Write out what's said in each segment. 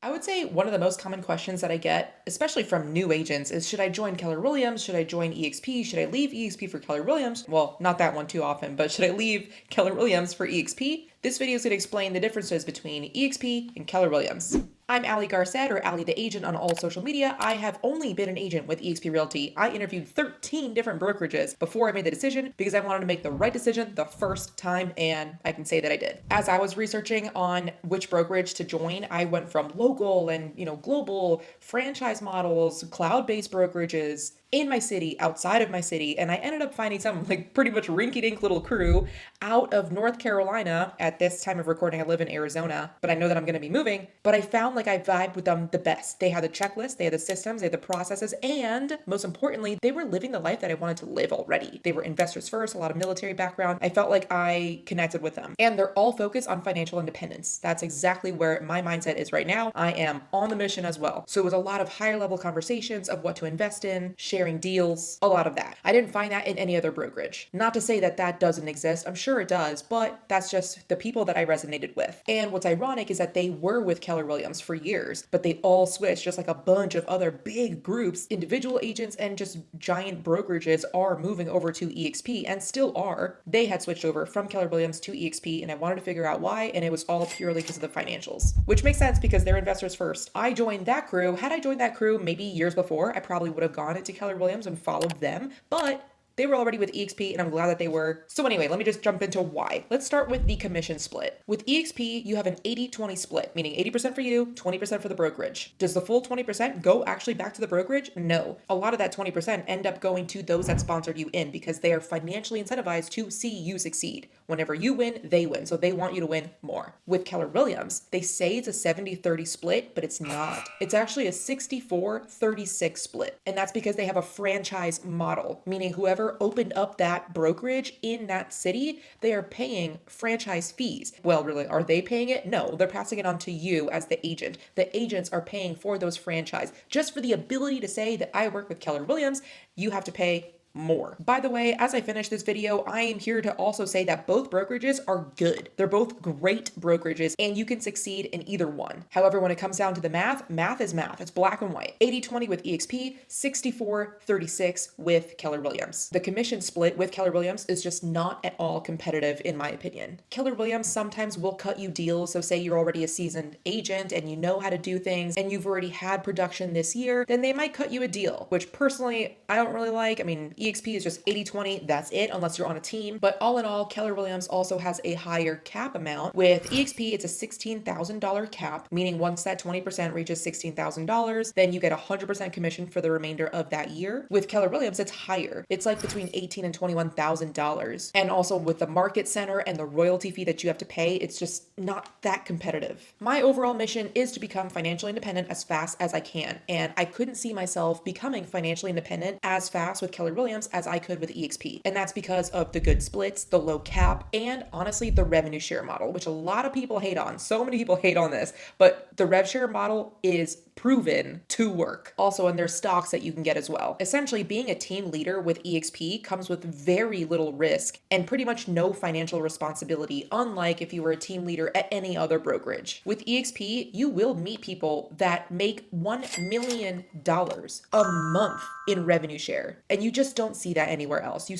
I would say one of the most common questions that I get, especially from new agents, is should I join Keller Williams? Should I join EXP? Should I leave EXP for Keller Williams? Well, not that one too often, but should I leave Keller Williams for EXP? This video is going to explain the differences between EXP and Keller Williams. I'm Ali Garcet, or Ali the Agent, on all social media. I have only been an agent with Exp Realty. I interviewed 13 different brokerages before I made the decision because I wanted to make the right decision the first time, and I can say that I did. As I was researching on which brokerage to join, I went from local and global franchise models, cloud-based brokerages, in my city, outside of my city, and I ended up finding some like pretty much rinky-dink little crew out of North Carolina. At this time of recording, I live in Arizona, but I know that I'm going to be moving. But I found like I vibed with them the best. They had the checklist, they had the systems, they had the processes, and most importantly, they were living the life that I wanted to live already. They were investors first, a lot of military background. I felt like I connected with them, and they're all focused on financial independence. That's exactly where my mindset is right now. I am on the mission as well. So it was a lot of higher level conversations of what to invest in, sharing deals, a lot of that. I didn't find that in any other brokerage. Not to say that that doesn't exist. I'm sure it does, but that's just the people that I resonated with. And what's ironic is that they were with Keller Williams for years, but they all switched, just like a bunch of other big groups. Individual agents and just giant brokerages are moving over to EXP and still are. They had switched over from Keller Williams to EXP, and I wanted to figure out why, and it was all purely because of the financials, which makes sense because they're investors first. I joined that crew. Had I joined that crew maybe years before, I probably would have gone into Keller Williams and followed them, but they were already with EXP, and I'm glad that they were. So anyway, let me just jump into why. Let's start with the commission split. With EXP, you have an 80-20 split, meaning 80% for you, 20% for the brokerage. Does the full 20% go actually back to the brokerage? No. A lot of that 20% end up going to those that sponsored you in because they are financially incentivized to see you succeed. Whenever you win, they win. So they want you to win more. With Keller Williams, they say it's a 70-30 split, but it's not. It's actually a 64-36 split. And that's because they have a franchise model, meaning whoever opened up that brokerage in that city, they are paying franchise fees. Well, really, are they paying it? No, they're passing it on to you as the agent. The agents are paying for those franchise. Just for the ability to say that I work with Keller Williams, you have to pay more. By the way, as I finish this video, I am here to also say that both brokerages are good. They're both great brokerages and you can succeed in either one. However, when it comes down to the math, math is math. It's black and white. 80-20 with EXP, 64-36 with Keller Williams. The commission split with Keller Williams is just not at all competitive in my opinion. Keller Williams sometimes will cut you deals. So say you're already a seasoned agent and you know how to do things and you've already had production this year, then they might cut you a deal, which personally I don't really like. I mean, EXP is just 80-20, that's it, unless you're on a team. But all in all, Keller Williams also has a higher cap amount. With EXP, it's a $16,000 cap, meaning once that 20% reaches $16,000, then you get 100% commission for the remainder of that year. With Keller Williams, it's higher. It's like between $18,000 and $21,000. And also with the market center and the royalty fee that you have to pay, it's just not that competitive. My overall mission is to become financially independent as fast as I can. And I couldn't see myself becoming financially independent as fast with Keller Williams as I could with EXP. And that's because of the good splits, the low cap, and honestly, the revenue share model, which a lot of people hate on. So many people hate on this, but the rev share model is proven to work. Also, and there's stocks that you can get as well. Essentially, being a team leader with EXP comes with very little risk and pretty much no financial responsibility, unlike if you were a team leader at any other brokerage. With EXP, you will meet people that make $1 million a month in revenue share, and you just don't see that anywhere else.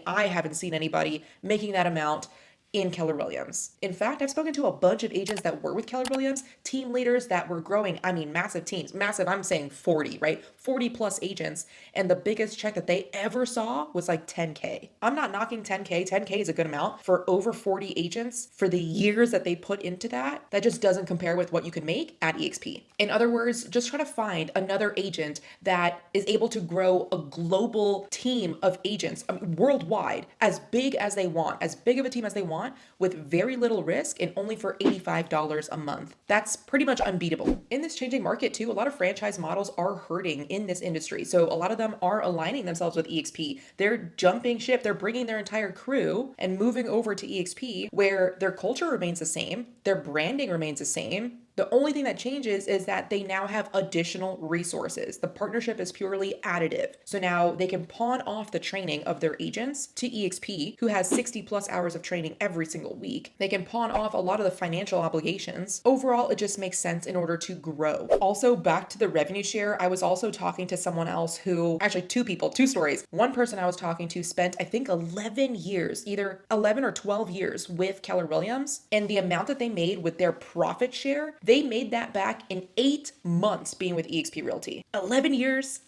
I haven't seen anybody making that amount in Keller Williams. In fact, I've spoken to a bunch of agents that were with Keller Williams, team leaders that were growing, massive teams, massive, I'm saying 40, right? 40 plus agents. And the biggest check that they ever saw was like 10K. I'm not knocking 10K. 10K is a good amount for over 40 agents for the years that they put into that. That just doesn't compare with what you can make at EXP. In other words, just try to find another agent that is able to grow a global team of agents worldwide, as big as they want, as big of a team as they want, with very little risk and only for $85 a month. That's pretty much unbeatable. In this changing market too, a lot of franchise models are hurting in this industry. So a lot of them are aligning themselves with EXP. They're jumping ship. They're bringing their entire crew and moving over to EXP where their culture remains the same. Their branding remains the same. The only thing that changes is that they now have additional resources. The partnership is purely additive. So now they can pawn off the training of their agents to EXP, who has 60 plus hours of training every single week. They can pawn off a lot of the financial obligations. Overall, it just makes sense in order to grow. Also, back to the revenue share, I was also talking to someone else who, actually two people, two stories. One person I was talking to spent, I think, 11 years, either 11 or 12 years with Keller Williams. And the amount that they made with their profit share, they made that back in 8 months being with Exp Realty. 11 years,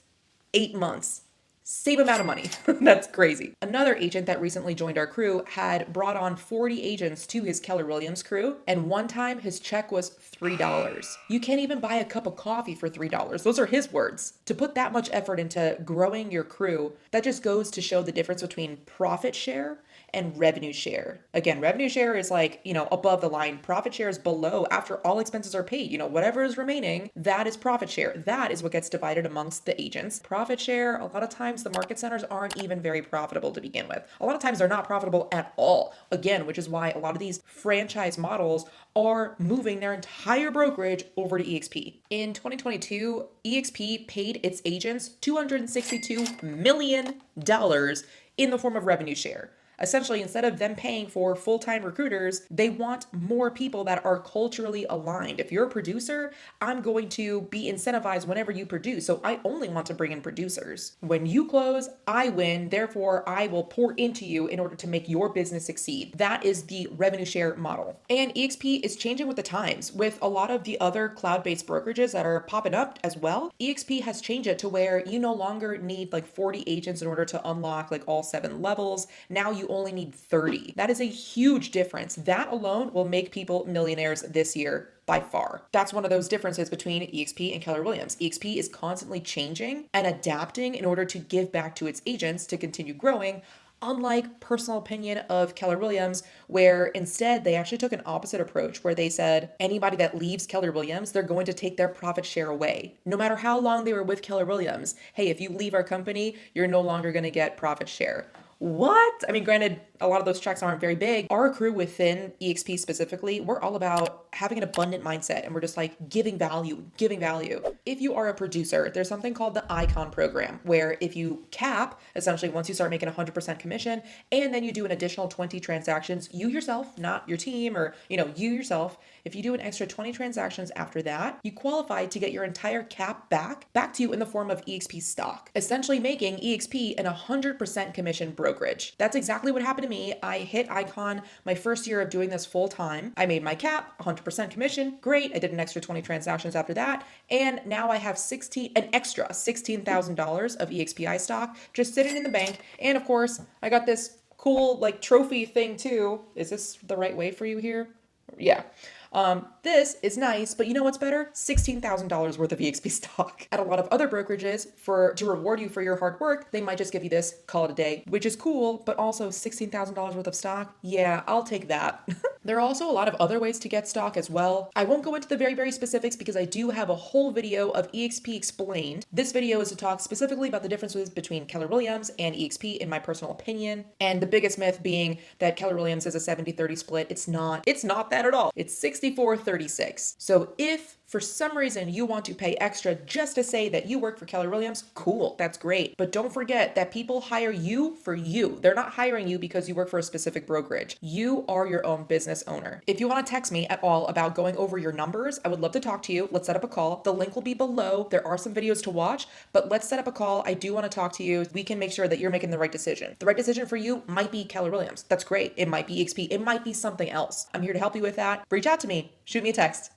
8 months. Same amount of money. That's crazy. Another agent that recently joined our crew had brought on 40 agents to his Keller Williams crew, and one time his check was $3. You can't even buy a cup of coffee for $3. Those are his words. To put that much effort into growing your crew, that just goes to show the difference between profit share and revenue share. Again, revenue share is like, above the line. Profit share is below after all expenses are paid. Whatever is remaining, that is profit share. That is what gets divided amongst the agents. Profit share, a lot of times the market centers aren't even very profitable to begin with. A lot of times they're not profitable at all. Again, which is why a lot of these franchise models are moving their entire brokerage over to EXP. In 2022, EXP paid its agents $262 million in the form of revenue share. Essentially, instead of them paying for full-time recruiters, they want more people that are culturally aligned. If you're a producer, I'm going to be incentivized whenever you produce. So I only want to bring in producers. When you close, I win. Therefore, I will pour into you in order to make your business succeed. That is the revenue share model. And EXP is changing with the times. With a lot of the other cloud-based brokerages that are popping up as well, EXP has changed it to where you no longer need like 40 agents in order to unlock like all 7 levels. Now you only need 30. That is a huge difference. That alone will make people millionaires this year by far. That's one of those differences between EXP and Keller Williams. EXP is constantly changing and adapting in order to give back to its agents to continue growing. Unlike personal opinion of Keller Williams, where instead they actually took an opposite approach where they said anybody that leaves Keller Williams, they're going to take their profit share away. No matter how long they were with Keller Williams, hey, if you leave our company, you're no longer going to get profit share. What? I mean, granted, a lot of those checks aren't very big. Our crew within EXP specifically, we're all about having an abundant mindset and we're just like giving value, giving value. If you are a producer, there's something called the Icon program where if you cap, essentially once you start making 100% commission and then you do an additional 20 transactions, you yourself, not your team or, you yourself, if you do an extra 20 transactions after that, you qualify to get your entire cap back to you in the form of EXP stock, essentially making EXP an 100% commission brokerage. That's exactly what happened to me. I hit Icon my first year of doing this full time. I made my cap, 100% commission. Great. I did an extra 20 transactions after that. And now I have an extra $16,000 of EXPI stock just sitting in the bank. And of course, I got this cool like trophy thing too. Is this the right way for you here? Yeah. This is nice, but you know what's better? $16,000 worth of EXP stock. At a lot of other brokerages, to reward you for your hard work, they might just give you this, call it a day, which is cool, but also $16,000 worth of stock. Yeah, I'll take that. There are also a lot of other ways to get stock as well. I won't go into the very, very specifics because I do have a whole video of EXP explained. This video is to talk specifically about the differences between Keller Williams and EXP in my personal opinion. And the biggest myth being that Keller Williams is a 70-30 split. It's not that at all. It's 64-36. So if for some reason you want to pay extra just to say that you work for Keller Williams, cool, that's great. But don't forget that people hire you for you. They're not hiring you because you work for a specific brokerage. You are your own business owner. If you want to text me at all about going over your numbers, I would love to talk to you. Let's set up a call. The link will be below. There are some videos to watch, but let's set up a call. I do want to talk to you. We can make sure that you're making the right decision. The right decision for you might be Keller Williams. That's great. It might be EXP. It might be something else. I'm here to help you with that. Reach out to me. Shoot me a text.